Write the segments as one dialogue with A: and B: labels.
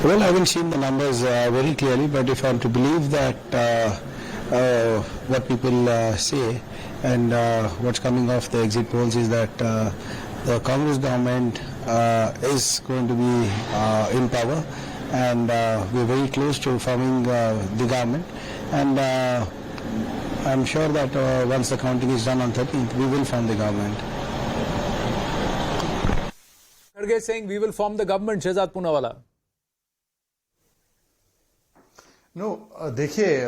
A: Well, I haven't seen the numbers very clearly, but if I'm to believe that what people say and what's coming off the exit polls is that the Congress government is going to be in power, and we're very close to forming the government, and I'm sure that once the counting is done on 13th, we will form the government.
B: Kharge is saying we will form the government, Shehzaad Poonawala.
C: No देखिए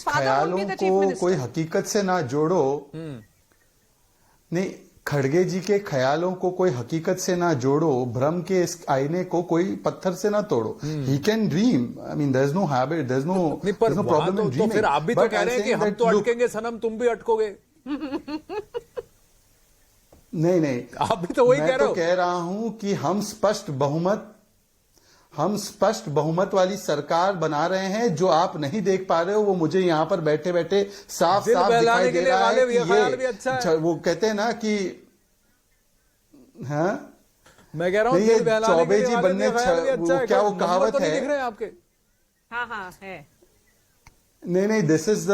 C: ख्यालों को कोई हकीकत से ना जोड़ो नहीं खड़गे जी के ख्यालों को कोई हकीकत से ना जोड़ो भ्रम के इस आईने को कोई पत्थर से ना तोड़ो he can dream I mean there is no habit there is no problem in dreaming
B: तो फिर आप भी तो कह रहे हैं कि हम तो अटकेंगे सनम तुम भी अटकोगे
C: नहीं
B: आप भी तो वही कह रहे हो।
C: मैं तो कह रहा हूं कि हम स्पष्ट बहुमत वाली सरकार बना रहे हैं। जो आप नहीं देख पा रहे हो वो मुझे यहां पर बैठे बैठे साफ दिखाई दे रहा है कि ये अच्छा वो कहते हैं ना कि हाँ
B: मैं कह रहा हूं
C: ये चौबे जी बनने क्या वो कहावत है
B: दिख रहे हैं आपके
D: हाँ है
C: नहीं this is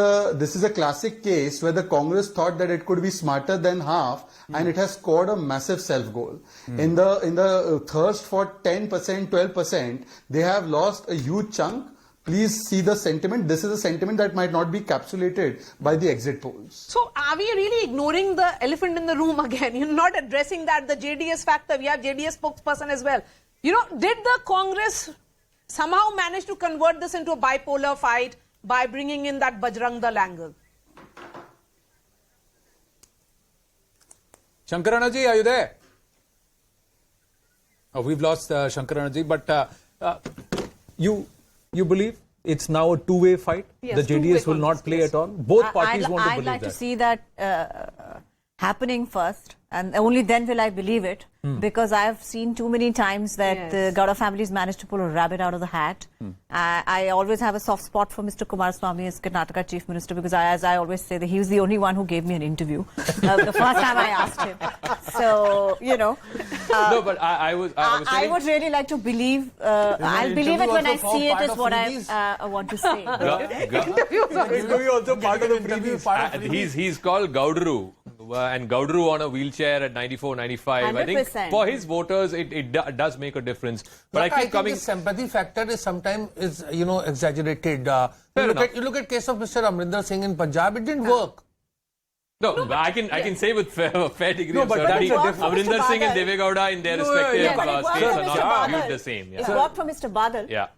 C: a classic case where the Congress thought that it could be smarter than half and it has scored a massive self goal. In the thirst for 10%, 12%, they have lost a huge chunk. Please see the sentiment. This is a sentiment that might not be capsulated by the exit polls.
D: So are we really ignoring the elephant in the room again? You're not addressing that, the JDS factor. We have JDS spokesperson as well. You know, did the Congress somehow manage to convert this into a bipolar fight by bringing in that Bajrang Dal angle?
B: Shankarana ji, are you there? Oh, we've lost Shankarana ji, but you believe it's now a two-way fight?
D: Yes,
B: the JDS will not play at all? Both parties want to believe that.
E: I'd like to see that happening first, and only then will I believe it, because I have seen too many times that the Gowda families managed to pull a rabbit out of the hat. I always have a soft spot for Mr. Kumaraswamy as Karnataka Chief Minister, because as I always say, that he was the only one who gave me an interview the first time I asked him. So, you know.
B: No, but I
E: would really like to believe, I'll believe it when I see it is what I want to say.
B: Interview also part of the preview.
F: He's called Gowdaru. And Gowdaru on a wheelchair at 94, 95. 100%. I think for his voters, it does make a difference. But
G: I think the sympathy factor is sometimes exaggerated. You look at case of Mr. Amrinder Singh in Punjab, it didn't work.
F: No, I can say with fair degree of
B: but
F: certainty,
E: Amrinder
F: Singh and Deve Gowda in their respective states are not viewed the same.
E: It worked for Mr. Badal.
F: Yeah.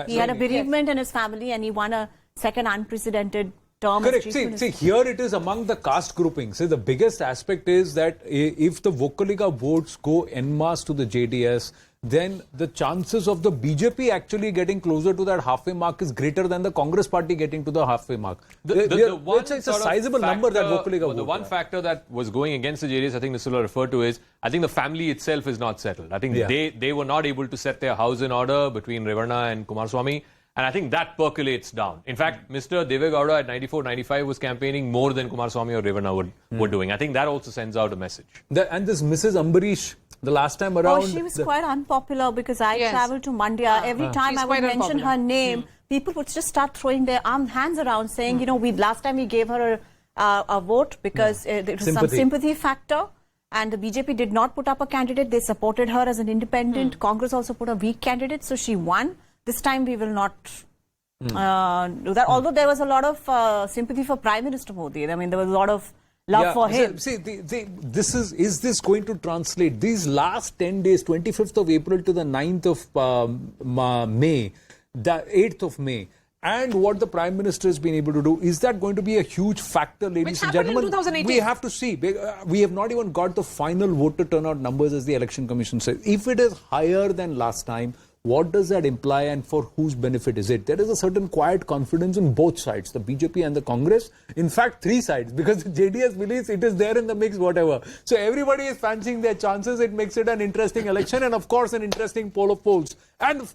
E: He had a bereavement in his family and he won a second unprecedented term.
B: Correct. See, here it is among the caste groupings. See, the biggest aspect is that if the Vocaliga votes go en masse to the JDS, then the chances of the BJP actually getting closer to that halfway mark is greater than the Congress party getting to the halfway mark. It's a sizable number that Vocaliga votes.
F: The one factor that was going against the JDS, I think Nistula referred to, is I think the family itself is not settled. I think they were not able to set their house in order between Revarna and Kumaraswamy. And I think that percolates down. In fact, Mr. Deve Gowda at 94, 95 was campaigning more than Kumaraswamy or Revarna were doing. I think that also sends out a message.
B: And this Mrs. Ambarish, the last time around...
E: Oh, she was quite unpopular because I traveled to Mandya. Every time I would mention her name, people would just start throwing their hands around saying, you know, last time we gave her a vote because there was some sympathy factor. And the BJP did not put up a candidate. They supported her as an independent. Congress also put a weak candidate, so she won. This time we will not do that. Although there was a lot of sympathy for Prime Minister Modi. I mean, there was a lot of love for him.
B: See, is this going to translate? These last 10 days, 25th of April to the 9th of May, the 8th of May, and what the Prime Minister has been able to do, is that going to be a huge factor, ladies and gentlemen?
D: In 2018.
B: We have to see. We have not even got the final voter turnout numbers as the Election Commission says. If it is higher than last time, what does that imply and for whose benefit is it? There is a certain quiet confidence on both sides, the BJP and the Congress. In fact, three sides, because the JDS believes it is there in the mix, whatever. So everybody is fancying their chances. It makes it an interesting election and, of course, an interesting poll of polls. And, of course,